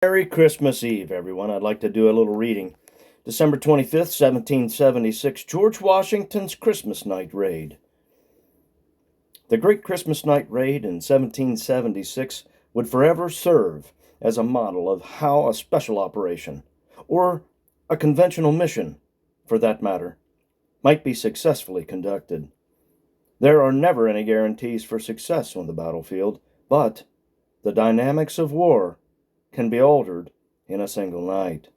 Merry Christmas Eve, everyone. I'd like to do a little reading. December 25th, 1776, George Washington's Christmas Night Raid. The Great Christmas Night Raid in 1776 would forever serve as a model of how a special operation, or a conventional mission, for that matter, might be successfully conducted. There are never any guarantees for success on the battlefield, but the dynamics of war can be altered in a single night.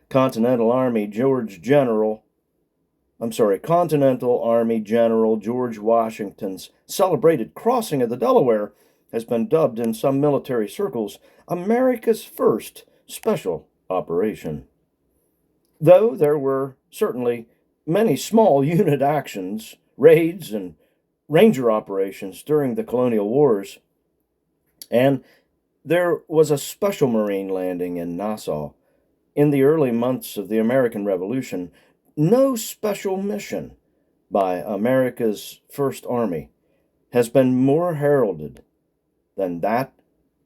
Continental Army General George Washington's celebrated crossing of the Delaware has been dubbed in some military circles America's first special operation. Though there were certainly many small unit actions, raids, and ranger operations during the colonial wars, and there was a special Marine landing in Nassau. In the early months of the American Revolution, no special mission by America's First Army has been more heralded than that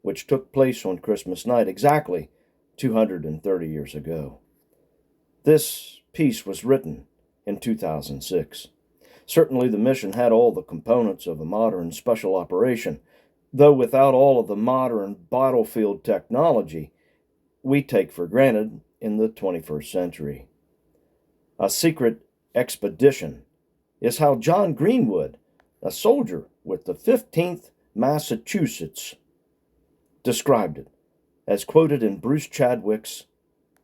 which took place on Christmas night exactly 230 years ago. This piece was written in 2006. Certainly, the mission had all the components of a modern special operation, though without all of the modern battlefield technology we take for granted in the 21st century. A secret expedition is how John Greenwood, a soldier with the 15th Massachusetts, described it, as quoted in Bruce Chadwick's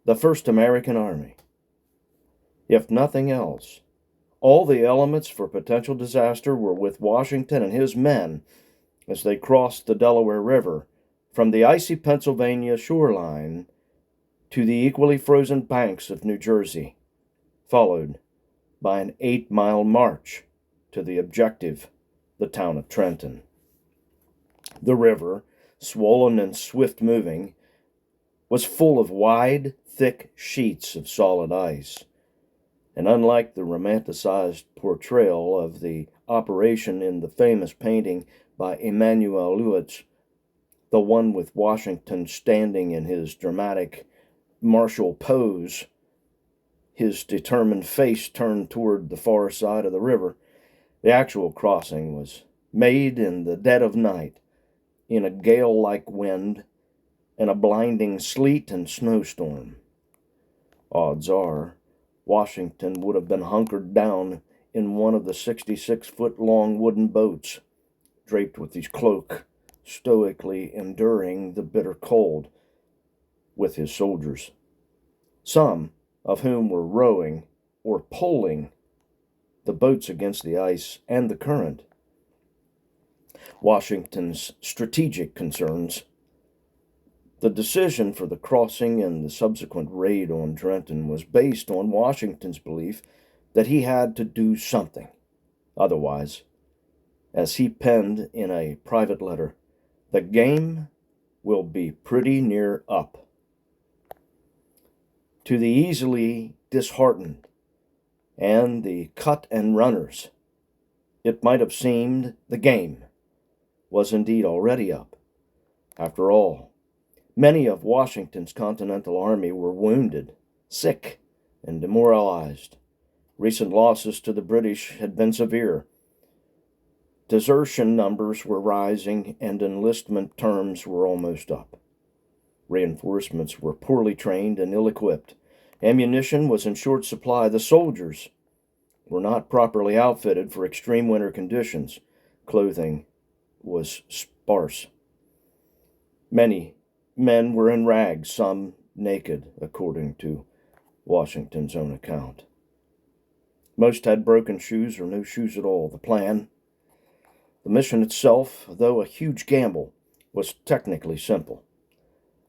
The First American Army. If nothing else, all the elements for potential disaster were with Washington and his men as they crossed the Delaware River from the icy Pennsylvania shoreline to the equally frozen banks of New Jersey, followed by an 8-mile march to the objective, the town of Trenton. The river, swollen and swift-moving, was full of wide, thick sheets of solid ice, and unlike the romanticized portrayal of the operation in the famous painting by Emanuel Leutz, the one with Washington standing in his dramatic martial pose, his determined face turned toward the far side of the river, the actual crossing was made in the dead of night, in a gale-like wind and a blinding sleet and snowstorm. Odds are, Washington would have been hunkered down in one of the 66-foot-long wooden boats, draped with his cloak, stoically enduring the bitter cold with his soldiers, some of whom were rowing or poling the boats against the ice and the current. Washington's strategic concerns. The decision for the crossing and the subsequent raid on Trenton was based on Washington's belief that he had to do something. Otherwise, as he penned in a private letter, the game will be pretty near up. To the easily disheartened and the cut and runners, it might have seemed the game was indeed already up. After all, many of Washington's Continental Army were wounded, sick, and demoralized. Recent losses to the British had been severe. Desertion numbers were rising, and enlistment terms were almost up. Reinforcements were poorly trained and ill-equipped. Ammunition was in short supply. The soldiers were not properly outfitted for extreme winter conditions. Clothing was sparse. Many men were in rags, some naked, according to Washington's own account. Most had broken shoes or no shoes at all. The mission itself, though a huge gamble, was technically simple.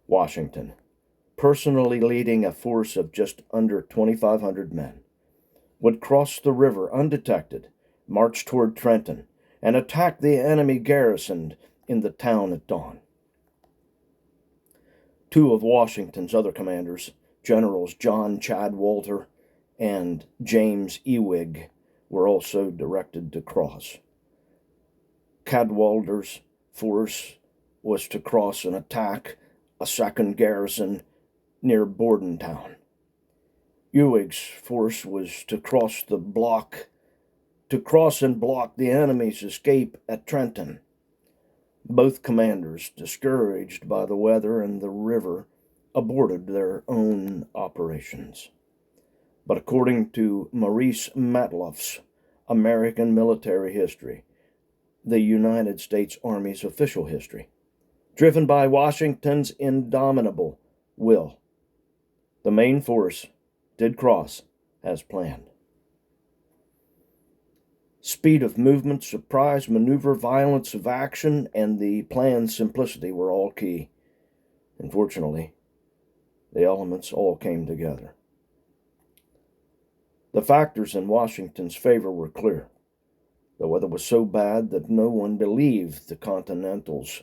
Washington, personally leading a force of just under 2,500 men, would cross the river undetected, march toward Trenton, and attack the enemy garrisoned in the town at dawn. Two of Washington's other commanders, Generals John Cadwalder and James Ewing, were also directed to cross. Cadwalder's force was to cross and attack a second garrison near Bordentown. Ewing's force was to cross and block the enemy's escape at Trenton. Both commanders, discouraged by the weather and the river, aborted their own operations. But according to Maurice Matloff's American Military History, the United States Army's official history, driven by Washington's indomitable will, the main force did cross as planned. Speed of movement, surprise, maneuver, violence of action, and the plan's simplicity were all key. Unfortunately, the elements all came together. The factors in Washington's favor were clear. The weather was so bad that no one believed the Continentals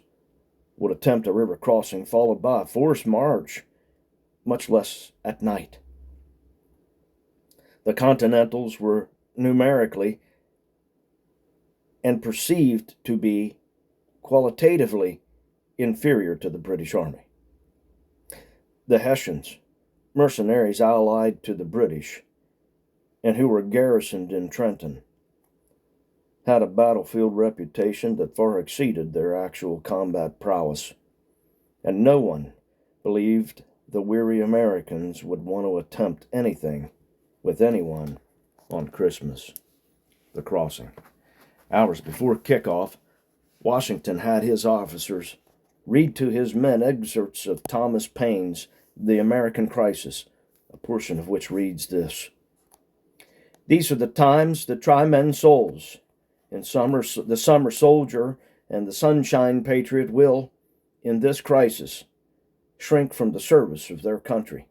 would attempt a river crossing followed by a forced march, much less at night. The Continentals were numerically and perceived to be qualitatively inferior to the British Army. The Hessians, mercenaries allied to the British, and who were garrisoned in Trenton, had a battlefield reputation that far exceeded their actual combat prowess, and no one believed the weary Americans would want to attempt anything with anyone on Christmas. The crossing. Hours before kickoff, Washington had his officers read to his men excerpts of Thomas Paine's The American Crisis, a portion of which reads this: "These are the times that try men's souls. In summer, the summer soldier and the sunshine patriot will, in this crisis, shrink from the service of their country.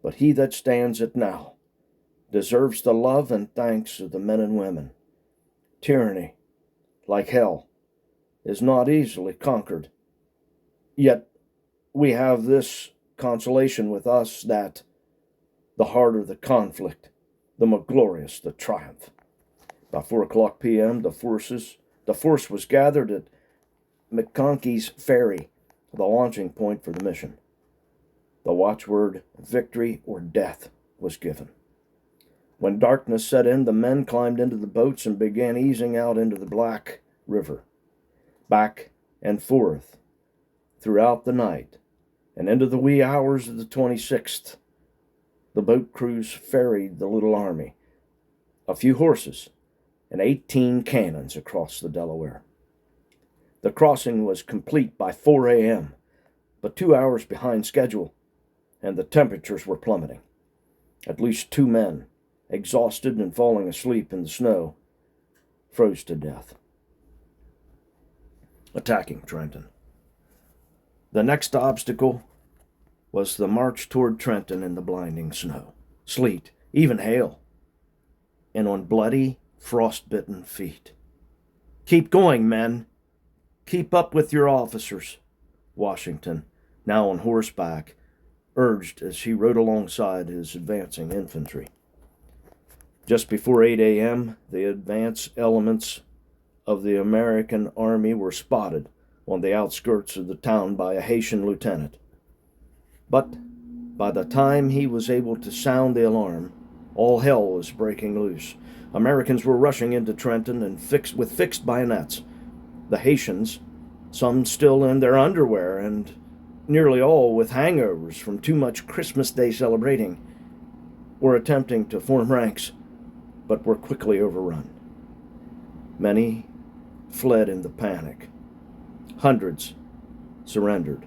But he that stands it now deserves the love and thanks of the men and women. Tyranny, like hell, is not easily conquered. Yet we have this consolation with us, that the harder the conflict, the more glorious the triumph." By 4:00 p.m., the force was gathered at McConkey's Ferry, the launching point for the mission. The watchword, "Victory or Death," was given. When darkness set in, the men climbed into the boats and began easing out into the Black River. Back and forth throughout the night and into the wee hours of the 26th, the boat crews ferried the little army, a few horses, and 18 cannons across the Delaware. The crossing was complete by 4 a.m., but 2 hours behind schedule, and the temperatures were plummeting. At least 2 men, exhausted and falling asleep in the snow, froze to death. Attacking Trenton. The next obstacle was the march toward Trenton in the blinding snow, sleet, even hail, and on bloody, frost-bitten feet. "Keep going, men. Keep up with your officers," Washington, now on horseback, urged as he rode alongside his advancing infantry. Just before 8 a.m., the advance elements of the American army were spotted on the outskirts of the town by a Haitian lieutenant. But by the time he was able to sound the alarm, all hell was breaking loose. Americans were rushing into Trenton and with fixed bayonets. The Haitians, some still in their underwear and nearly all with hangovers from too much Christmas Day celebrating, were attempting to form ranks, but were quickly overrun. Many fled in the panic. Hundreds surrendered.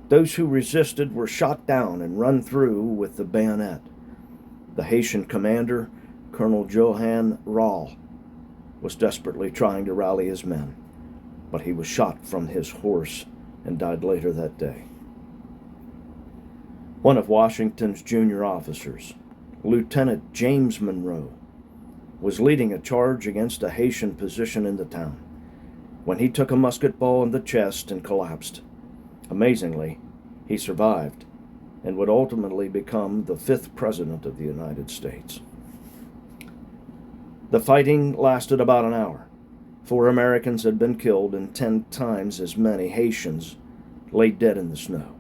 Those who resisted were shot down and run through with the bayonet. The Haitian commander, Colonel Johann Rall, was desperately trying to rally his men, but he was shot from his horse and died later that day. One of Washington's junior officers, Lieutenant James Monroe, was leading a charge against a Haitian position in the town when he took a musket ball in the chest and collapsed. Amazingly, he survived and would ultimately become the 5th President of the United States. The fighting lasted about an hour. 4 Americans had been killed and 10 times as many Haitians lay dead in the snow.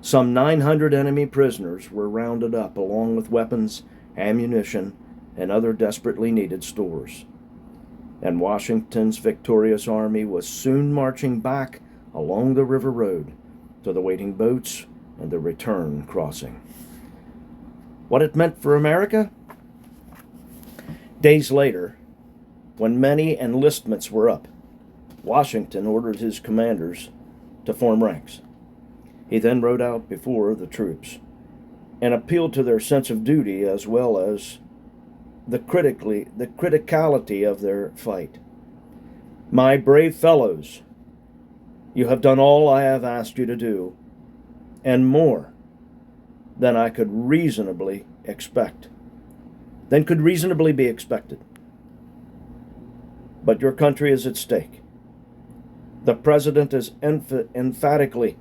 Some 900 enemy prisoners were rounded up, along with weapons, ammunition, and other desperately needed stores. And Washington's victorious army was soon marching back along the river road to the waiting boats and the return crossing. What it meant for America? Days later, when many enlistments were up, Washington ordered his commanders to form ranks. He then rode out before the troops and appealed to their sense of duty as well as the criticality of their fight. My brave fellows, you have done all I have asked you to do, and more than I could reasonably expect, than could reasonably be expected. But your country is at stake. The president is emphatically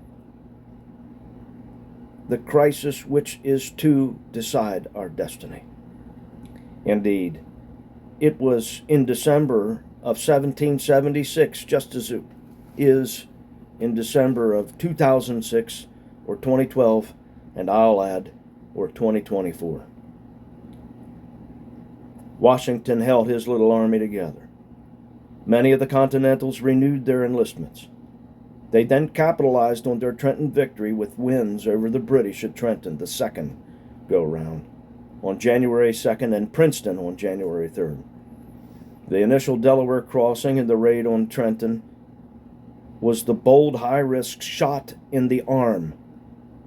the crisis which is to decide our destiny. Indeed, it was in December of 1776, just as it is in December of 2006 or 2012, and I'll add, or 2024. Washington held his little army together. Many of the Continentals renewed their enlistments. They then capitalized on their Trenton victory with wins over the British at Trenton the second go-round on January 2nd and Princeton on January 3rd. The initial Delaware crossing and the raid on Trenton was the bold, high-risk shot in the arm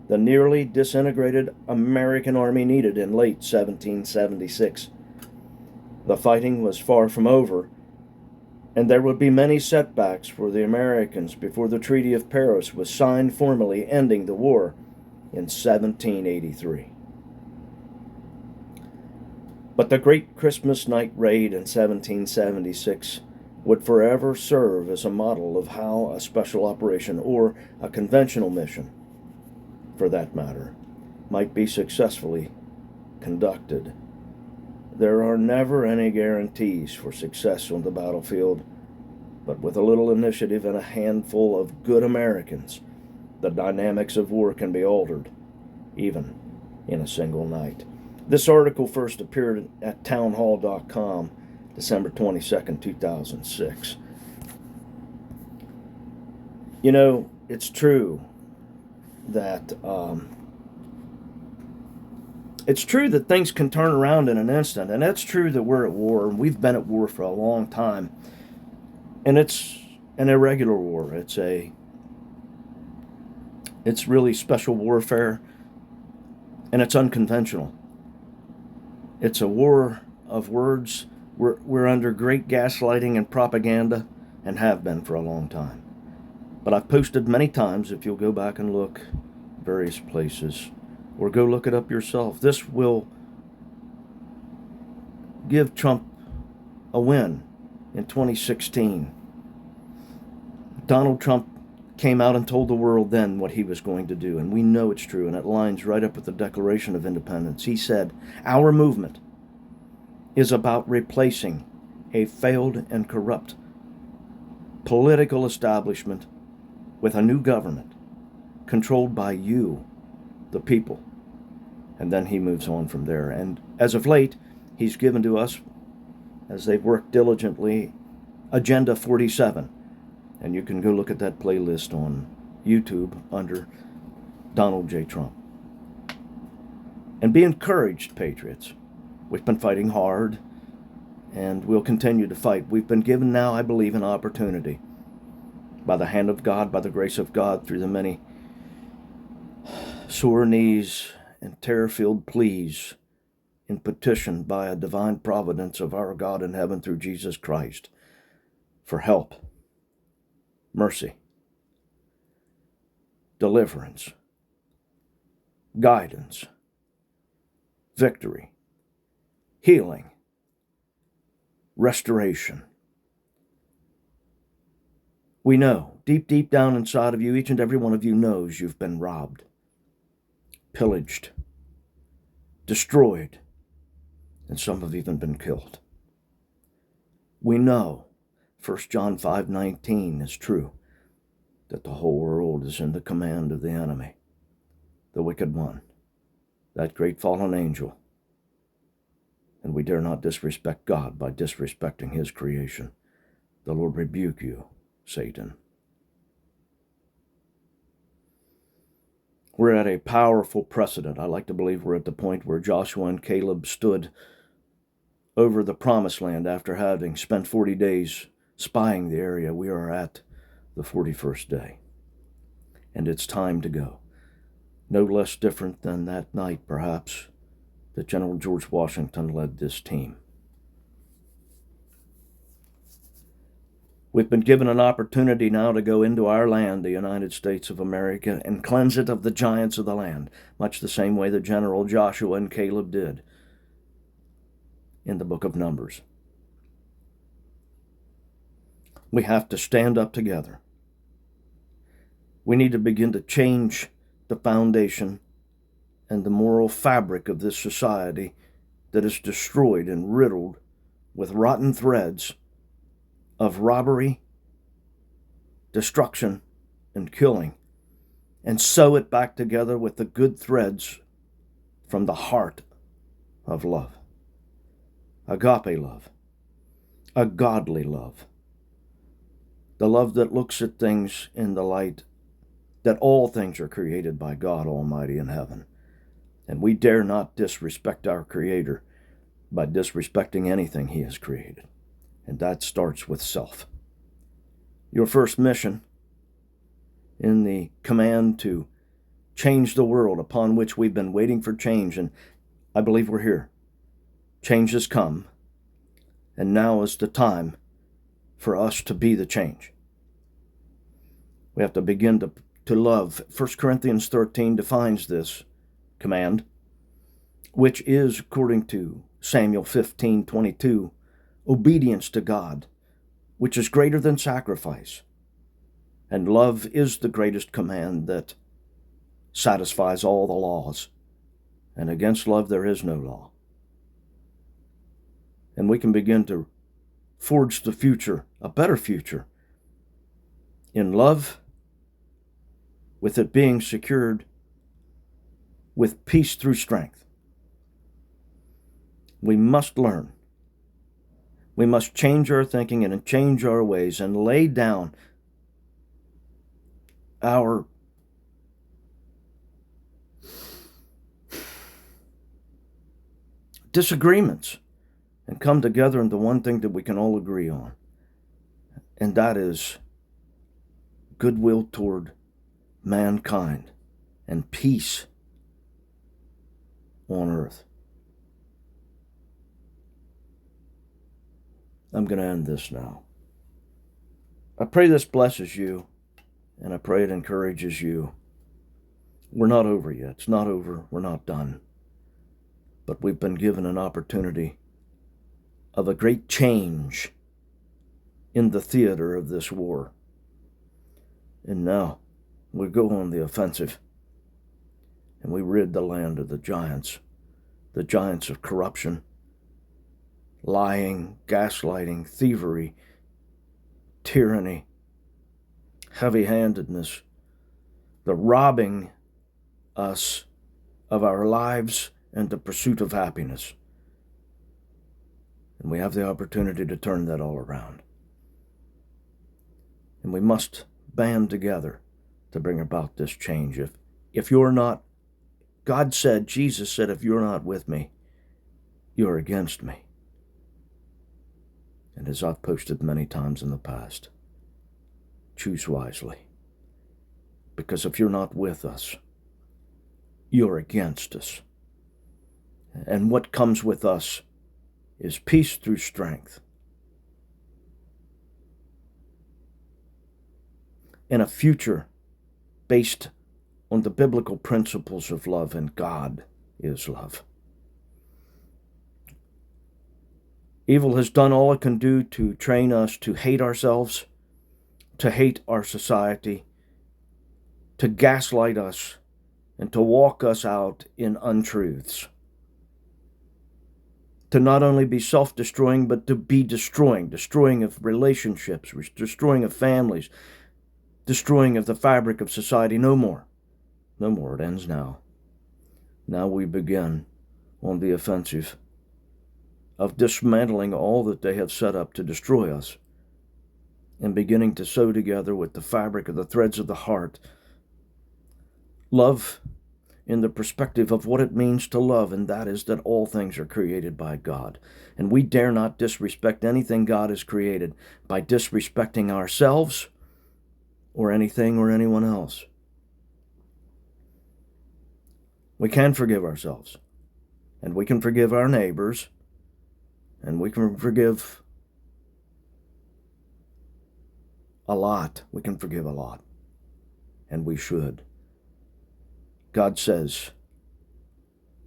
the nearly disintegrated American army needed in late 1776. The fighting was far from over, and there would be many setbacks for the Americans before the Treaty of Paris was signed, formally ending the war in 1783. But the great Christmas night raid in 1776 would forever serve as a model of how a special operation, or a conventional mission, for that matter, might be successfully conducted. There are never any guarantees for success on the battlefield, but with a little initiative and a handful of good Americans, the dynamics of war can be altered, even in a single night. This article first appeared at townhall.com, December 22nd, 2006. You know, it's true that things can turn around in an instant, and it's true that we're at war, and we've been at war for a long time, and it's an irregular war. It's really special warfare, and it's unconventional. It's a war of words. We're under great gaslighting and propaganda, and have been for a long time. But I've posted many times, if you'll go back and look various places, or go look it up yourself. This will give Trump a win in 2016. Donald Trump came out and told the world then what he was going to do, and we know it's true, and it lines right up with the Declaration of Independence. He said, "Our movement is about replacing a failed and corrupt political establishment with a new government controlled by you, the people." And then he moves on from there. And as of late, he's given to us, as they've worked diligently, Agenda 47. And you can go look at that playlist on YouTube under Donald J. Trump. And be encouraged, patriots. We've been fighting hard, and we'll continue to fight. We've been given now, I believe, an opportunity by the hand of God, by the grace of God, through the many sore knees and tear-filled pleas in petition by a divine providence of our God in heaven through Jesus Christ, for help, mercy, deliverance, guidance, victory, healing, restoration. We know, deep down inside of you, each and every one of you knows you've been robbed, pillaged, destroyed, and some have even been killed. We know 1 John 5:19 is true. that the whole world is in the command of the enemy, the wicked one, that great fallen angel. And we dare not disrespect God by disrespecting his creation. The Lord rebuke you, Satan. We're at a powerful precedent. I like to believe we're at the point where Joshua and Caleb stood over the promised land after having spent 40 days spying the area. We are at the 41st day, and it's time to go. No less different than that night, perhaps, that General George Washington led this team. We've been given an opportunity now to go into our land, the United States of America, and cleanse it of the giants of the land, much the same way that General Joshua and Caleb did in the book of Numbers. We have to stand up together. We need to begin to change the foundation and the moral fabric of this society that is destroyed and riddled with rotten threads of robbery, destruction, and killing, and sew it back together with the good threads from the heart of love. Agape love, a godly love, the love that looks at things in the light that all things are created by God Almighty in heaven, and we dare not disrespect our Creator by disrespecting anything He has created. And that starts with self. Your first mission in the command to change the world upon which we've been waiting for change, and I believe we're here. Change has come, and now is the time for us to be the change. We have to begin to love. 1 Corinthians 13 defines this command, which is, according to Samuel 15:22, obedience to God, which is greater than sacrifice. And love is the greatest command that satisfies all the laws. And against love there is no law. And we can begin to forge the future, a better future, in love, with it being secured with peace through strength. We must learn. We must change our thinking and change our ways and lay down our disagreements and come together into one thing that we can all agree on. And that is goodwill toward mankind and peace on earth. I'm going to end this now. I pray this blesses you, and I pray it encourages you. We're not over yet. It's not over. We're not done. But we've been given an opportunity of a great change in the theater of this war. And now we go on the offensive, and we rid the land of the giants of corruption, lying, gaslighting, thievery, tyranny, heavy-handedness, the robbing us of our lives and the pursuit of happiness. And we have the opportunity to turn that all around. And we must band together to bring about this change. If you're not, God said, Jesus said, if you're not with me, you're against me. And as I've posted many times in the past, choose wisely. Because if you're not with us, you're against us. And what comes with us is peace through strength. And a future based on the biblical principles of love, and God is love. Evil has done all it can do to train us to hate ourselves, to hate our society, to gaslight us, and to walk us out in untruths. To not only be self-destroying, but to be destroying of relationships, destroying of families, destroying of the fabric of society. No more. No more. It ends now. Now we begin on the offensive of dismantling all that they have set up to destroy us and beginning to sew together with the fabric of the threads of the heart love in the perspective of what it means to love, and that is that all things are created by God. And we dare not disrespect anything God has created by disrespecting ourselves or anything or anyone else. We can forgive ourselves, and we can forgive our neighbors, and we can forgive a lot. We can forgive a lot, and we should. God says,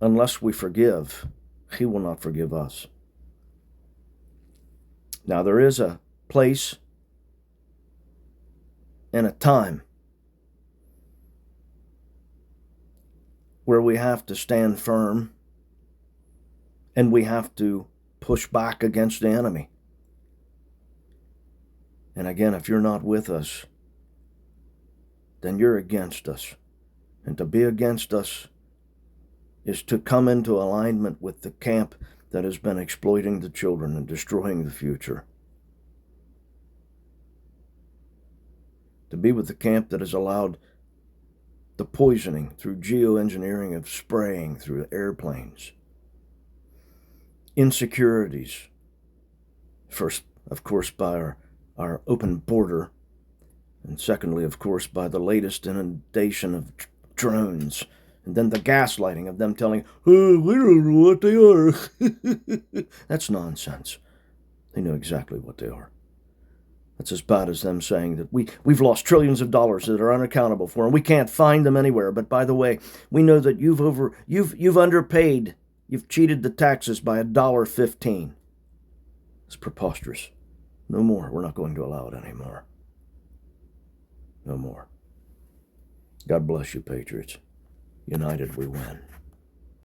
unless we forgive, He will not forgive us. Now, there is a place and a time where we have to stand firm and we have to push back against the enemy. And again, if you're not with us, then you're against us. And to be against us is to come into alignment with the camp that has been exploiting the children and destroying the future. To be with the camp that has allowed the poisoning through geoengineering of spraying through airplanes. Insecurities, first, of course, by our open border, and secondly, of course, by the latest inundation of drones, and then the gaslighting of them telling, oh, we don't know what they are. That's nonsense. They know exactly what they are. That's as bad as them saying that we've lost trillions of dollars that are unaccountable for, and we can't find them anywhere. But by the way, we know that you've underpaid. You've cheated the taxes by $1.15. It's preposterous. No more. We're not going to allow it anymore. No more. God bless you, patriots. United we win.